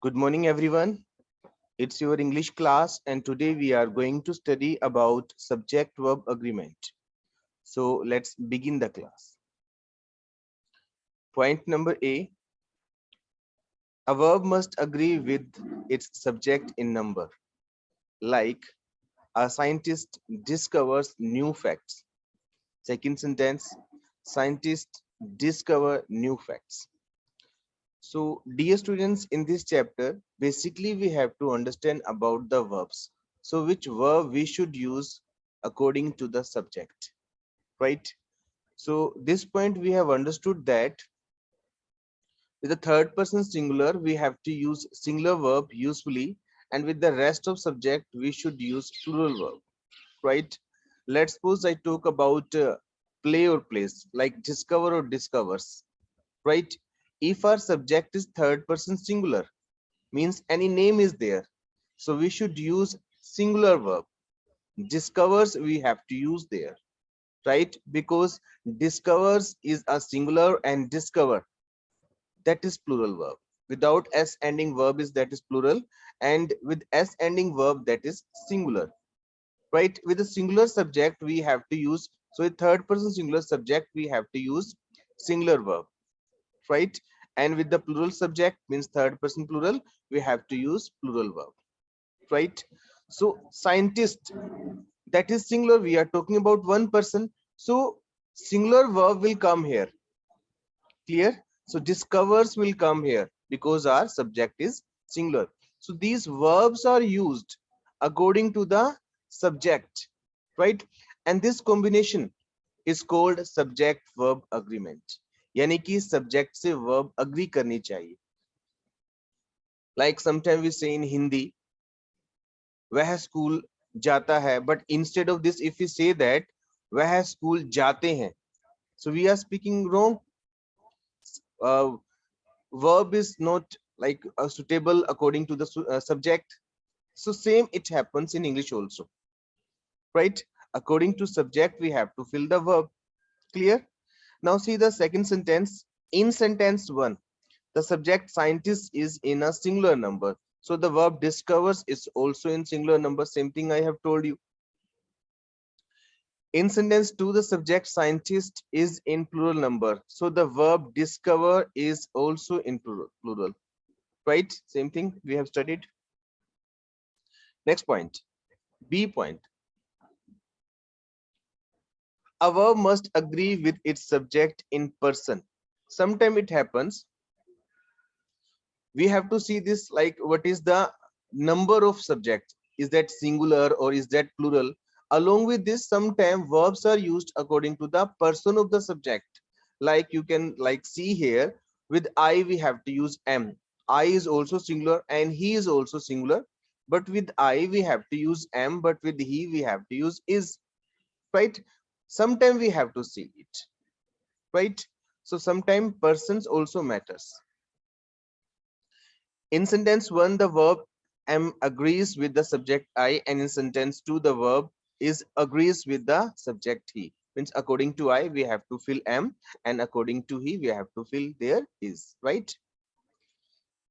Good morning, everyone. It's your English class, and today we are going to study about subject-verb agreement. So let's begin the class. Point number A, a verb must agree with its subject in number. Like, a scientist discovers new facts. Second sentence, scientists discover new facts. So, dear students, in this chapter, basically we have to understand about the verbs. So, which verb we should use according to the subject, right? So, this point we have understood that with the third person singular, we have to use singular verb usefully, and with the rest of subject, we should use plural verb, right? Let's suppose I talk about play or plays, like discover or discovers, right? If our subject is third person singular, means any name is there, so we should use singular verb. Discovers we have to use there, right? Because discovers is a singular and discover, that is plural verb. Without s ending verb is that is plural, and with s ending verb that is singular, right? With a singular subject we have to use, so a third person singular subject we have to use singular verb, right? And with the plural subject means third person plural, we have to use plural verb, right? So scientist, that is singular, we are talking about one person, so singular verb will come here. Clear? So discovers will come here because our subject is singular. So these verbs are used according to the subject, right? And this combination is called subject verb agreement. यानी कि subject से verb agree करनी चाहिए. Like sometimes we say in Hindi, वह school जाता है, but instead of this if we say that वह school जाते हैं, so we are speaking wrong. uh, Verb is not like suitable according to the subject, so same it happens in English also, right? According to subject we have to fill the verb. Clear? Now see the second sentence. In sentence 1, the subject scientist is in a singular number, so the verb discovers is also in singular number. Same thing I have told you. In sentence 2, the subject scientist is in plural number, so the verb discover is also in plural, right? Same thing we have studied. Next point, B point. A verb must agree with its subject in person. Sometimes it happens. We have to see this like what is the number of subject? Is that singular or is that plural? Along with this, sometimes verbs are used according to the person of the subject. Like you can like see here with I we have to use am. I is also singular and he is also singular. But with I we have to use am, but with he we have to use is, right? Sometimes we have to see it, right? So sometimes persons also matters. In sentence 1, the verb am agrees with the subject I, and in sentence 2, the verb is agrees with the subject he. Means according to I, we have to fill am, and according to he, we have to fill there is, right?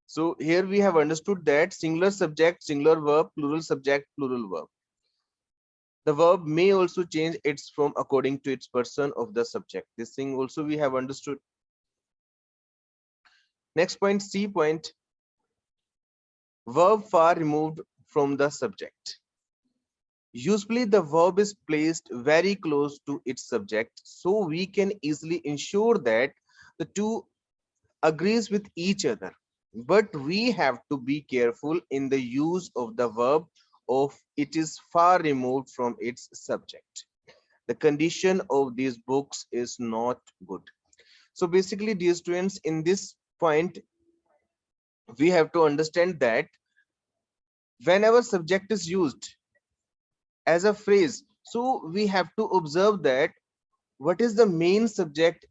So here we have understood that singular subject, singular verb, plural subject, plural verb. The verb may also change its form according to its person of the subject. This thing also we have understood. Next point, C point. Verb far removed from the subject. Usually the verb is placed very close to its subject, so we can easily ensure that the two agrees with each other. But we have to be careful in the use of the verb of it is far removed from its subject. The condition of these books is not good. So basically, dear students, in this point, we have to understand that whenever subject is used as a phrase, so we have to observe that what is the main subject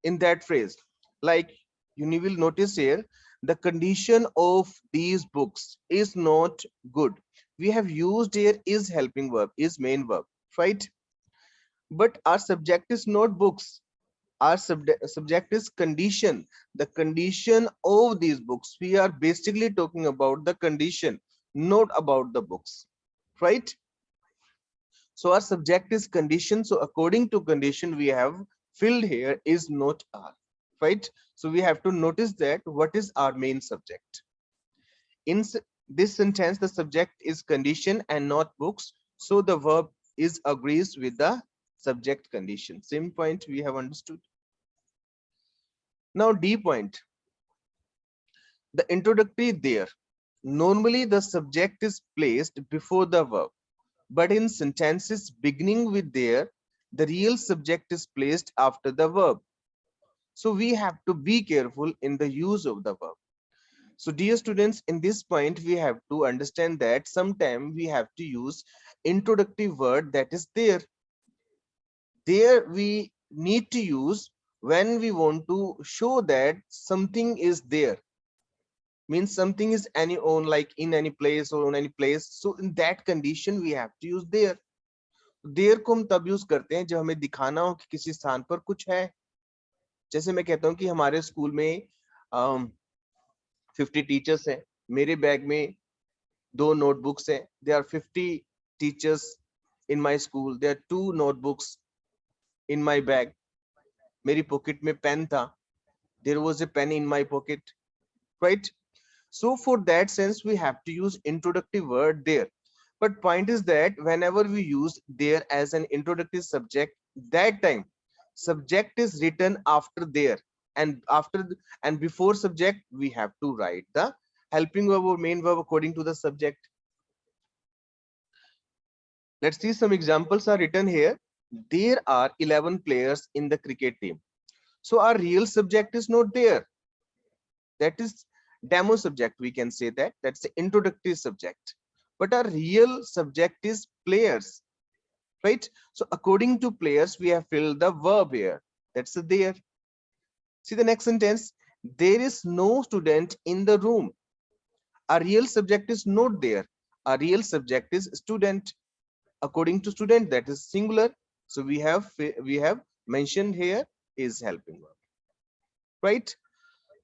in that phrase. Like you will notice here, the condition of these books is not good. We have used here is helping verb, is main verb, right? But our subject is not books. Our subject is condition, the condition of these books. We are basically talking about the condition, not about the books, right? So our subject is condition. So according to condition, we have filled here is not are, right? So we have to notice that what is our main subject. In this sentence, the subject is condition and not books. So the verb is agrees with the subject condition. Same point we have understood. Now D point, the introductory there. Normally the subject is placed before the verb, but in sentences beginning with there, the real subject is placed after the verb. So we have to be careful in the use of the verb. So dear students, in this point, we have to understand that sometimes we have to use introductory word that is there. There we need to use when we want to show that something is there. Means something is any on like in any place or on any place. So in that condition, we have to use there. देर को हम तब use करते हैं जब हमें दिखाना हो कि किसी स्थान पर कुछ है. जैसे मैं कहता हूँ कि हमारे स्कूल में 50 टीचर्स हैं, मेरे बैग में 2 नोटबुक्स हैं. There are 50 teachers in my school. There are 2 notebooks in my bag. मेरी पॉकेट में पेन था. There was a pen in my pocket, right? So for that sense, we have to use introductory word there. But point is that whenever we use there as an introductory subject, that time subject is written after there, and and before subject we have to write the helping verb or main verb according to the subject. Let's see, some examples are written here. There are 11 players in the cricket team. So our real subject is not there. That is demo subject, we can say that. That's the introductory subject. But our real subject is players, right? So according to players, we have filled the verb here. That's there. See the next sentence. There is no student in the room. Our real subject is not there. Our real subject is student. According to student, that is singular. So we have mentioned here is helping verb, right?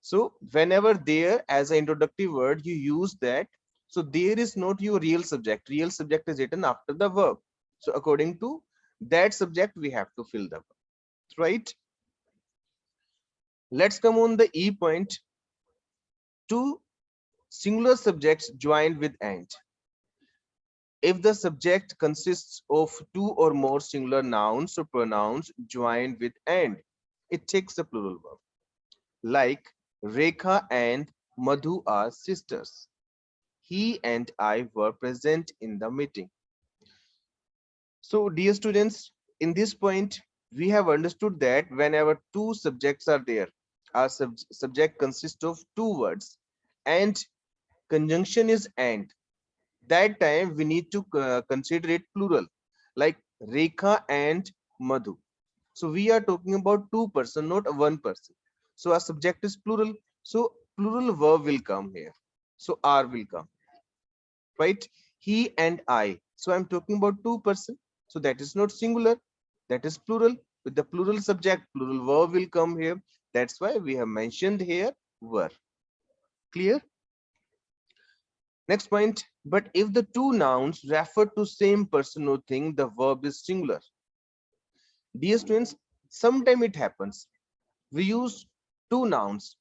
So whenever there as an introductory word, you use that. So there is not your real subject. Real subject is written after the verb. So according to that subject, we have to fill the verb, right? Let's come on the E point. Two singular subjects joined with and. If the subject consists of 2 or more singular nouns or pronouns joined with and, it takes a plural verb. Like Rekha and Madhu are sisters. He and I were present in the meeting. So dear students, in this point, we have understood that whenever 2 subjects are there, our subject consists of 2 words and conjunction is and. That time we need to consider it plural, like Rekha and Madhu. So we are talking about 2 person, not 1 person. So our subject is plural. So plural verb will come here. So R will come, right? He and I. So I'm talking about 2 person. So that is not singular. That is plural. With the plural subject, plural verb will come here. That's why we have mentioned here were. Clear? Next point. But if the 2 nouns refer to same person or thing, the verb is singular. Dear students, sometimes it happens. We use 2 nouns,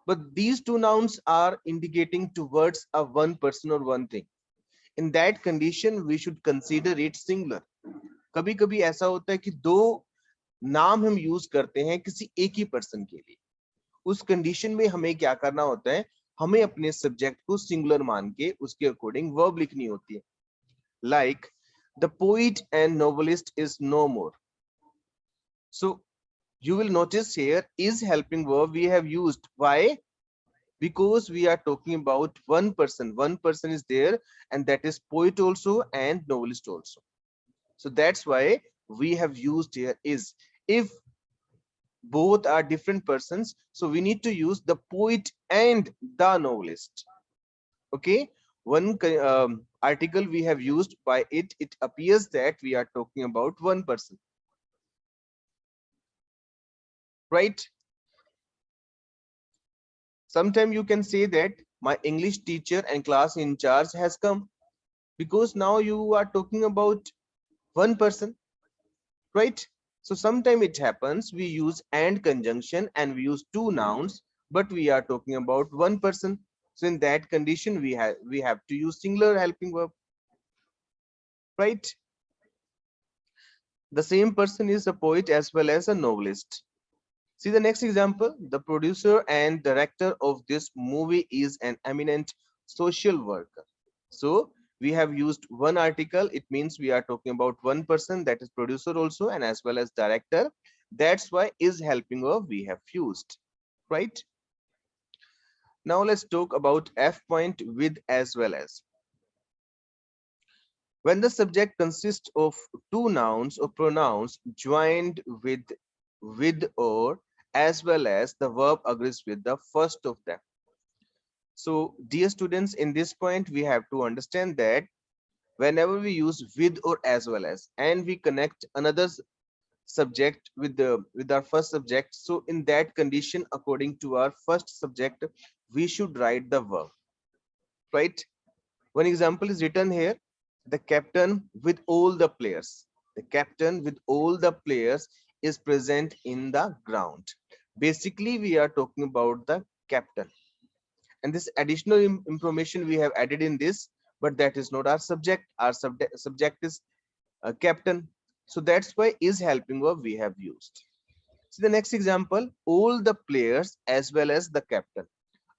but these 2 nouns are indicating towards a 1 person or 1 thing. In that condition, we should consider it singular. कभी कभी ऐसा होता है कि 2 नाम हम use करते हैं किसी एक ही पर्सन के लिए. उस कंडीशन में हमें क्या करना होता है, हमें अपने सब्जेक्ट को सिंगुलर मान के उसके अकॉर्डिंग वर्ब लिखनी होती है. Like the poet and novelist is no more. So you will notice here is helping verb we have used. Why? Because we are talking about 1 person. 1 person is there, and that is poet also and novelist also. So that's why we have used here is. If both are different persons, so we need to use the poet and the novelist. Okay, one article we have used, by it appears that we are talking about 1 person, right? Sometimes you can say that my English teacher and class in charge has come, because now you are talking about one person, right? So sometimes it happens we use and conjunction and we use two nouns, but we are talking about one person. So in that condition, we have to use singular helping verb, right? The same person is a poet as well as a novelist. See the next example. The producer and director of this movie is an eminent social worker. So we have used one article. It means we are talking about one person, that is producer also, and as well as director. That's why is helping verb we have used, right? Now let's talk about F point, with as well as. When the subject consists of two nouns or pronouns joined with or as well as, the verb agrees with the first of them. So dear students, in this point we have to understand that whenever we use with or as well as and we connect another subject with our first subject, so in that condition, according to our first subject, we should write the verb, right? One example is written here. The captain with all the players. The captain with all the players is present in the ground. Basically, we are talking about the captain. And this additional information we have added in this, but that is not our subject. Our subject is captain. So that's why is helping verb we have used. So the next example, all the players as well as the captain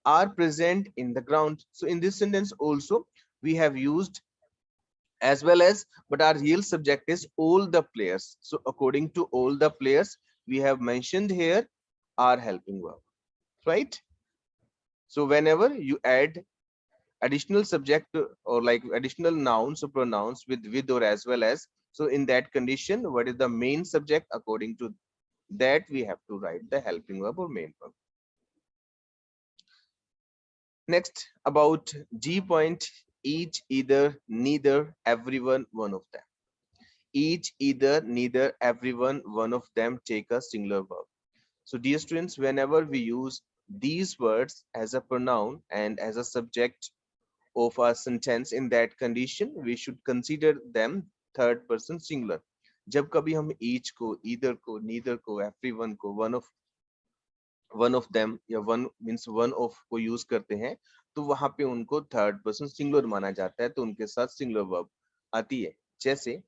are present in the ground. So in this sentence also, we have used as well as, but our real subject is all the players. So according to all the players, we have mentioned here are helping verb, right? So whenever you add additional subject or like additional nouns or pronouns with or as well as, so in that condition, what is the main subject? According to that, we have to write the helping verb or main verb. Next, about G point, each, either, neither, everyone, one of them. Each, either, neither, everyone, one of them take a singular verb. So dear students, whenever we use these words as a pronoun and as a subject of a sentence, in that condition, we should consider them third person singular. जब कभी हम each को, either को, neither को, everyone को, one of them या one means one of को use करते हैं, तो वहां पे उनको थर्ड पर्सन सिंगुलर माना जाता है, तो उनके साथ सिंगुलर वर्ब आती है. जैसे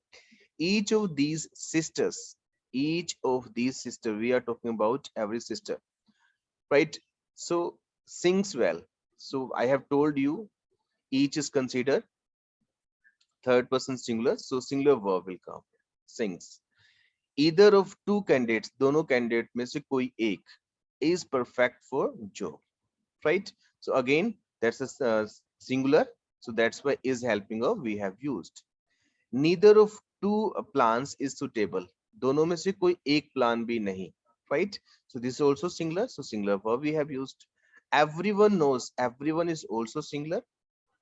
each of these sisters, each of these sisters, we are talking about every sister, right? So sings well. So I have told you each is considered third person singular, so singular verb will come, sings. Either of two candidates, दोनों candidate में से कोई एक is perfect for job, right? So again, that's a singular, so that's why is helping of we have used. Neither of two plans is suitable, दोनों में से कोई एक प्लान भी नहीं, right? So this is also singular, so singular verb we have used. Everyone knows, everyone is also singular.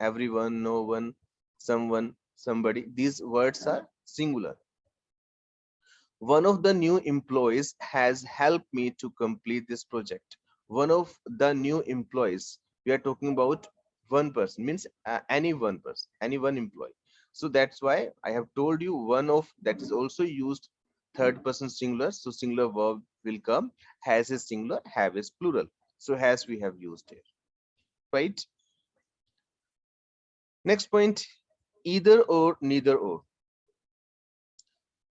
Everyone, no one, someone, somebody, these words are singular. One of the new employees has helped me to complete this project. One of the new employees, we are talking about one person, means any one person, any one employee. So that's why I have told you one of, that is also used third person singular. So singular verb will come, has is singular, have is plural. So has we have used here, right? Next point, either or, neither or.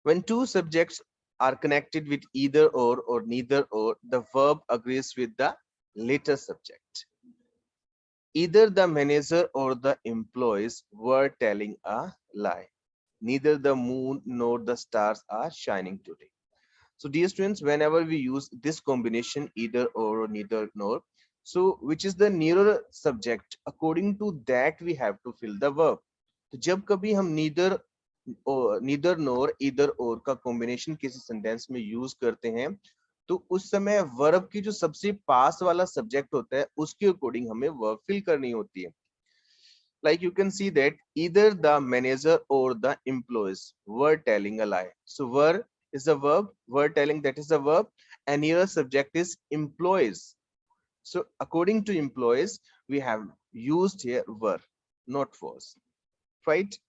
When two subjects are connected with either or neither or, the verb agrees with the later subject. Either the manager or the employees were telling a lie. Neither the moon nor the stars are shining today. So dear students, whenever we use this combination either or neither nor, so which is the nearer subject, according to that we have to fill the verb. तो जब कभी हम neither नोर इधर और का combination किसी sentence में use करते हैं, तो उस समय वर्ब की जो सबसे पास वाला सब्जेक्ट होता है उसके अकॉर्डिंग हमें वर्ब फिल करनी होती है. Like you can see that either the manager or the employees were telling a lie. So were is a verb, were telling, that is a verb, and here subject is employees. So according to employees, we have used here were, not was, right?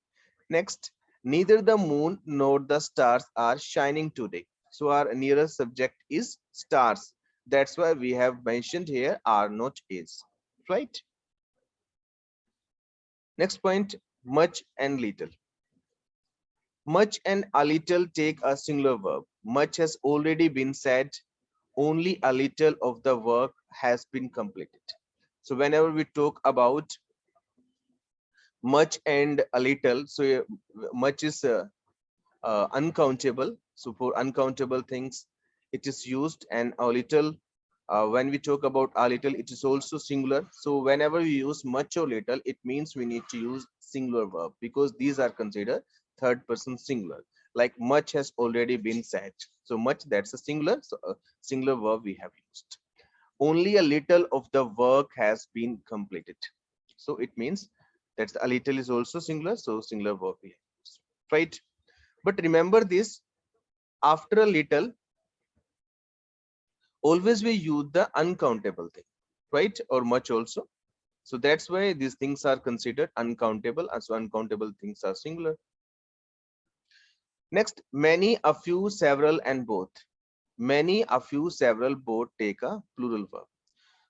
Next, neither the moon nor the stars are shining today. So our nearest subject is stars. That's why we have mentioned here are not is, right? Next point, much and little. Much and a little take a singular verb. Much has already been said. Only a little of the work has been completed. So whenever we talk about much and a little, so much is uncountable. So for uncountable things, it is used, and a little, when we talk about a little, it is also singular. So whenever we use much or little, it means we need to use singular verb because these are considered third person singular. Like much has already been said. So much, that's a singular. So a singular verb we have used. Only a little of the work has been completed. So it means that's a little is also singular. So singular verb we have used, right? But remember this, after a little, always we use the uncountable thing, right? Or much also. So that's why these things are considered uncountable, and so uncountable things are singular. Next, many, a few, several, and both. Many, a few, several, both take a plural verb.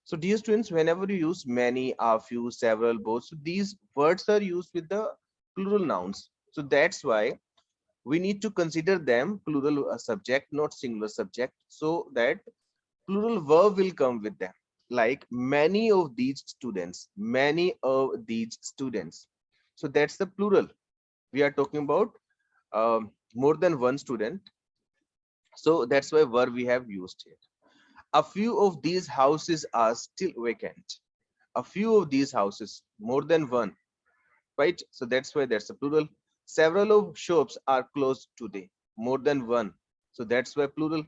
So dear students, whenever you use many, a few, several, both, so these words are used with the plural nouns. So that's why we need to consider them plural subject, not singular subject, so that plural verb will come with them. Like many of these students, many of these students. So that's the plural. We are talking about more than one student. So that's why verb we have used here. A few of these houses are still vacant. A few of these houses, more than one, right? So that's why that's a plural. Several of shops are closed today, more than one. So that's why plural.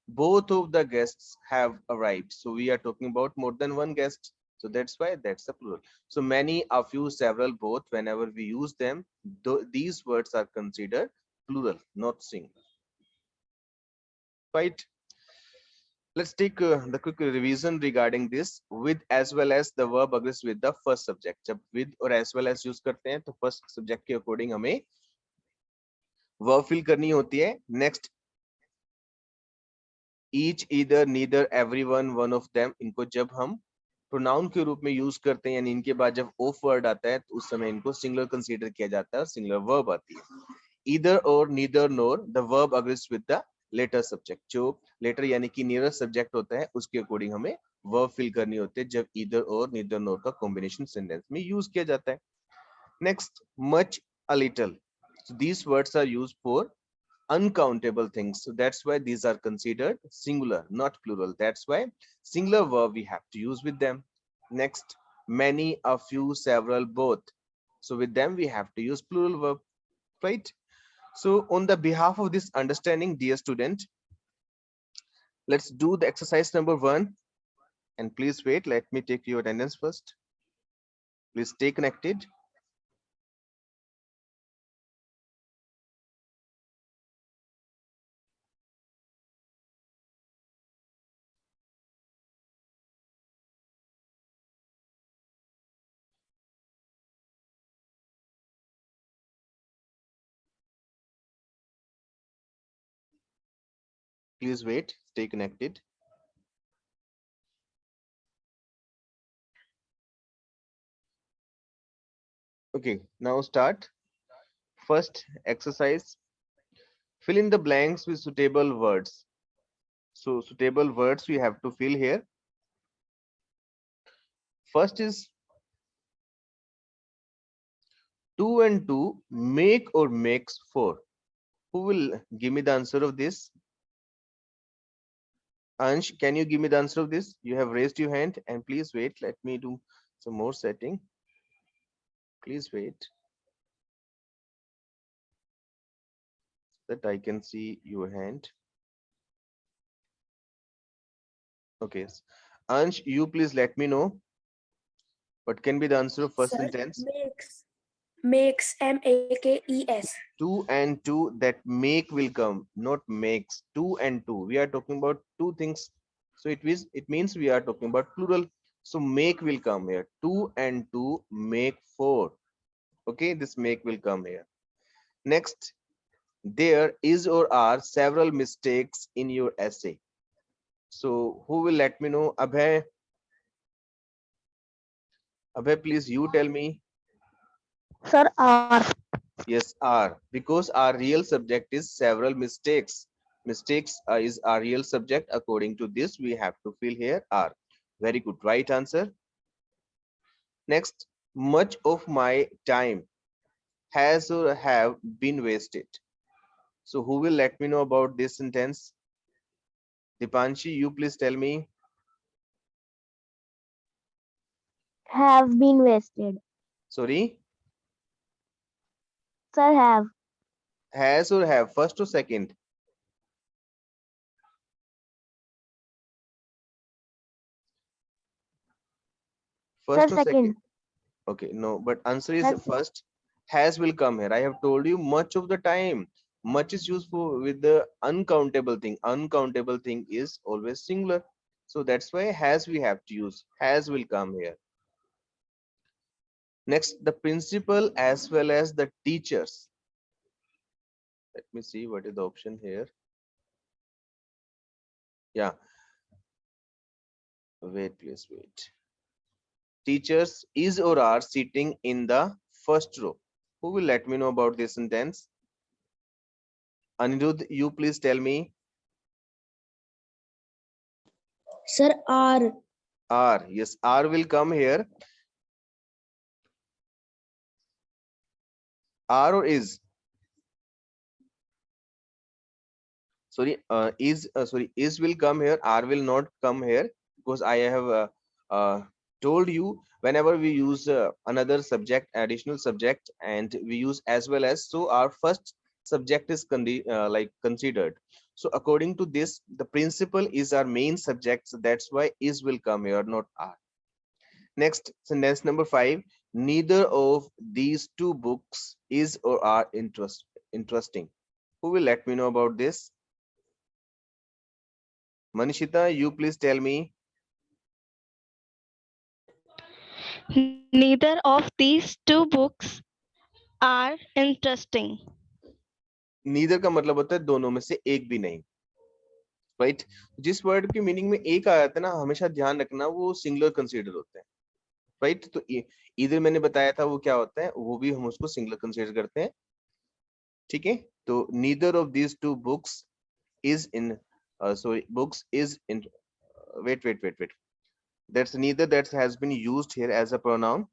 Both of the guests have arrived. So we are talking about more than one guest. So that's why that's the plural. So many, a few, several, both, whenever we use them, these words are considered plural, not singular. Right? Let's take the quick revision regarding this. With as well as the verb agrees with the first subject. जब with और as well as use करते हैं तो first subject के according हमें verb fill करनी होती है. Next, each, either, neither, everyone, one of them, इनको जब हम प्रोनाउन के रूप में यूज करते हैं, यानी इनके बाद जब ऑफ वर्ड आता है तो उस समय इनको सिंगुलर कंसीडर किया जाता है और सिंगुलर वर्ब आती है. ईदर और neither nor, the verb agrees with the latter subject. जो लेटर यानी कि नियरेस्ट सब्जेक्ट होता है उसके अकॉर्डिंग हमें वर्ब फिल करनी होती है जब ईदर और नीदर नोर का कॉम्बिनेशन सेंटेंस में यूज किया जाता है. Next, much, a little. These words are used for uncountable things. So that's why these are considered singular, not plural. That's why singular verb we have to use with them. Next, many, a few, several, both. So with them we have to use plural verb, right? So on the behalf of this understanding, dear student, let's do the exercise number 1. And please wait, let me take your attendance first. Please stay connected. Please wait, stay connected. Okay, now start. First exercise, fill in the blanks with suitable words. So suitable words we have to fill here. First is 2 and 2 make or makes 4. Who will give me the answer of this? Ansh, can you give me the answer of this? You have raised your hand, and please wait. Let me do some more setting. Please wait that I can see your hand. Okay. Ansh, you please let me know what can be the answer of first Sir, sentence. makes. Makes, makes. Two and two, that make will come, not makes. Two and two. We are talking about two things. So it means we are talking about plural. So make will come here. Two and two make four. Okay, this make will come here. Next, there is or are several mistakes in your essay. So who will let me know? Abhay, please you tell me. Sir, are. Yes, are, because our real subject is several mistakes. Mistakes is our real subject. According to this, we have to fill here are. Very good, right answer. Next, much of my time has or have been wasted. So who will let me know about this sentence? Dipanshi, you please tell me. Have been wasted. Sorry, Sir, have. has or have, first or second? Sir, First or second? second. Okay, no, but answer is Sir, first. Has will come here. I have told you much of the time. Much is used for with the uncountable thing. Uncountable thing is always singular. So that's why has we have to use. Has will come here. Next, the principal as well as the teachers. Let me see what is the option here. Yeah, wait, please wait. Teachers is or are sitting in the first row. Who will let me know about this sentence? Anirudh, you please tell me. Sir, are. R, yes, R will come here. R or is? Sorry, is will come here. R will not come here because I have told you whenever we use another subject, additional subject, and we use as well as, so our first subject is like considered. So according to this, the principal is our main subject. So that's why is will come here, not R. Next, sentence number 5. Neither of these two books is or are interesting. Who will let me know about this? Manishita, you please tell me. Neither of these two books are interesting. Neither का मतलब होता है दोनों में से एक भी नहीं, राइट? जिस वर्ड की मीनिंग में एक आ जाता है ना, हमेशा ध्यान रखना वो सिंगुलर कंसीडर होते हैं, राइट? तो इधर मैंने बताया था वो क्या होता है, वो भी हम उसको सिंगुलर कंसीडर करते हैं, ठीक है? तो neither of these two books is in sorry, books is in, wait, that's neither, that has been used here as a pronoun.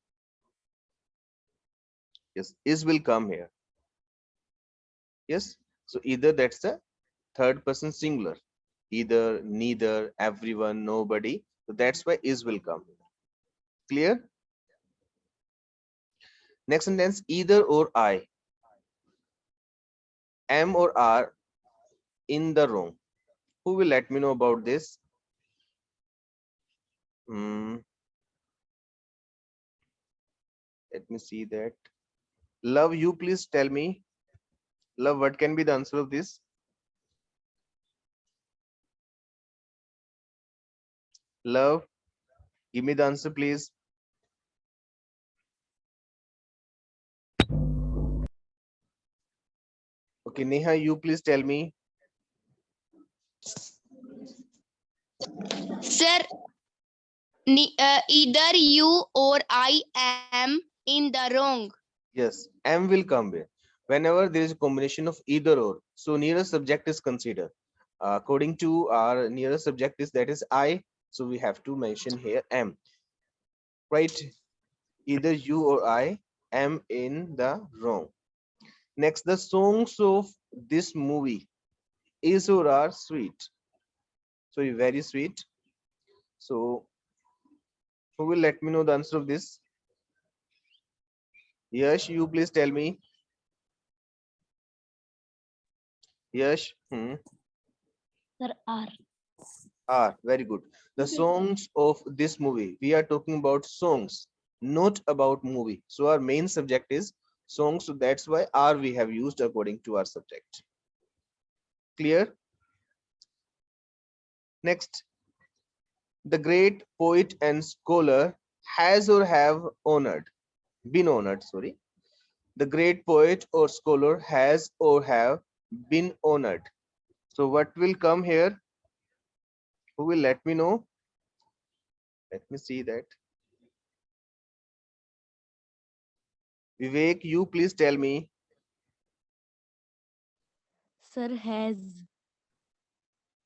Yes, is will come here. Yes, so either, that's the third person singular, either, neither, everyone, nobody, so that's why is will come. Clear? Next sentence, either or I am or are in the wrong. Who will let me know about this? Let me see that. Love, you please tell me. Love, what can be the answer of this? Love, give me the answer, please. Okay, Neha, you please tell me. Sir, either you or I am in the wrong. Yes, am will come here. Whenever there is a combination of either or, so nearest subject is considered. According to our nearest subject is, that is I, so we have to mention here am. Right? Either you or I am in the wrong. Next, the songs of this movie is or are sweet. So very sweet. So who will let me know the answer of this? Yash, you please tell me. Yash. sir, are. Ah, very good. The songs of this movie. We are talking about songs, not about movie. So our main subject is songs. So that's why are we have used according to our subject. Clear? Next, the great poet and scholar has or have been honored, sorry. The great poet or scholar has or have been honored. So what will come here? Who will let me know? Let me see that. Vivek, you please tell me. Sir, has.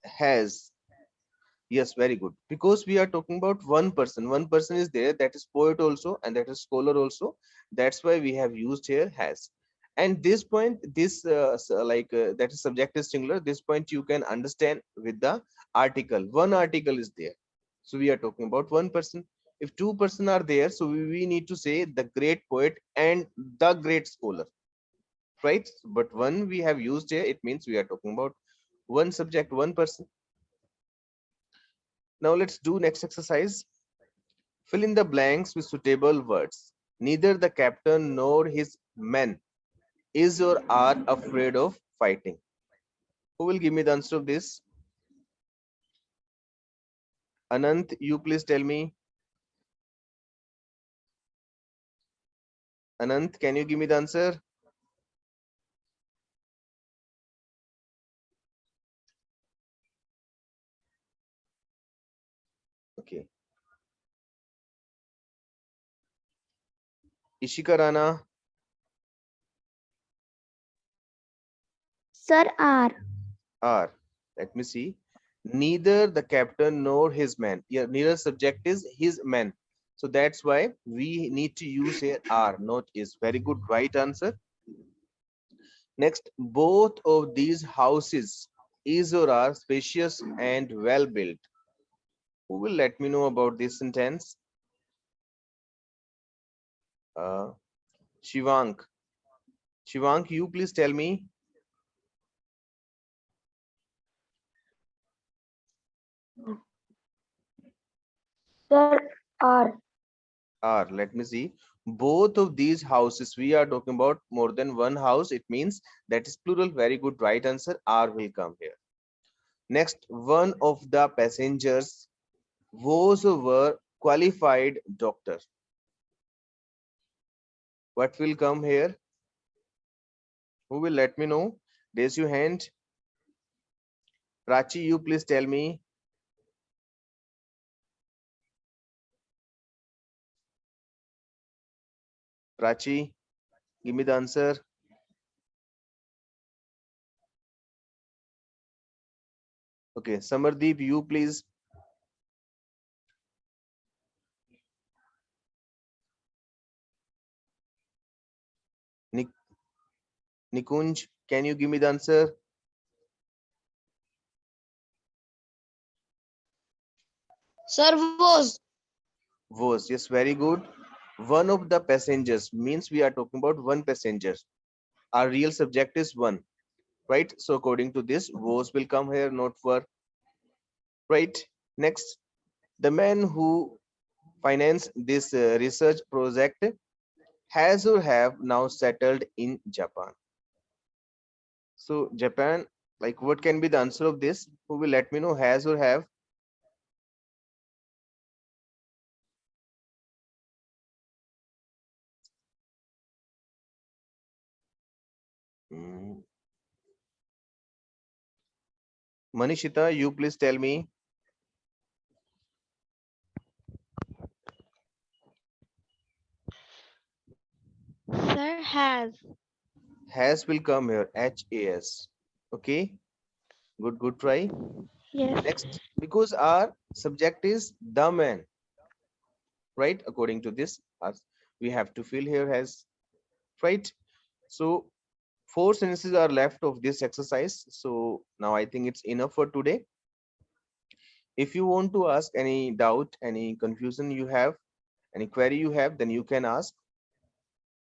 Has. Yes, very good. Because we are talking about one person. One person is there, that is poet also, and that is scholar also. That's why we have used here has. And this point, this that is subject is singular. This point you can understand with the article. One article is there. So we are talking about one person. If two person are there, so we need to say the great poet and the great scholar, right? But one we have used here, it means we are talking about one subject, one person. Now let's do next exercise. Fill in the blanks with suitable words. Neither the captain nor his men is or are afraid of fighting. Who will give me the answer of this? Anant, you please tell me. Anant, can you give me the answer? Okay. Ishika Rana, Sir, are. are. Let me see. Neither the captain nor his men. Yeah, neither subject is his men. So that's why we need to use here are, not is. Very good, right answer. Next, both of these houses is or are spacious and well built. Who will let me know about this sentence? Uh, Shivank. Shivank, you please tell me. Sir, are. Are, let me see. Both of these houses, we are talking about more than one house. It means that is plural. Very good, right answer. Are will come here. Next, one of the passengers was or were qualified doctor. What will come here? Who will let me know? Raise your hand. Prachi, you please tell me. Prachi, give me the answer. Okay, Samardeep, you please. Nik Nikunj, can you give me the answer? Sir was. Was, yes, very good. One of the passengers means we are talking about one passenger. Our real subject is one, right? So according to this, was will come here, not were, right? Next, the man who financed this research project has or have now settled in Japan. So Japan, like what can be the answer of this? Who will let me know? Has or have? Hmm. Manishita, you please tell me. Sir, has. Has will come here. HAS. Okay. Good try. Yes. Next, because our subject is the man, right? According to this, we have to fill here has, right? So four sentences are left of this exercise. So now I think it's enough for today. If you want to ask any doubt, any confusion you have, any query you have, then you can ask.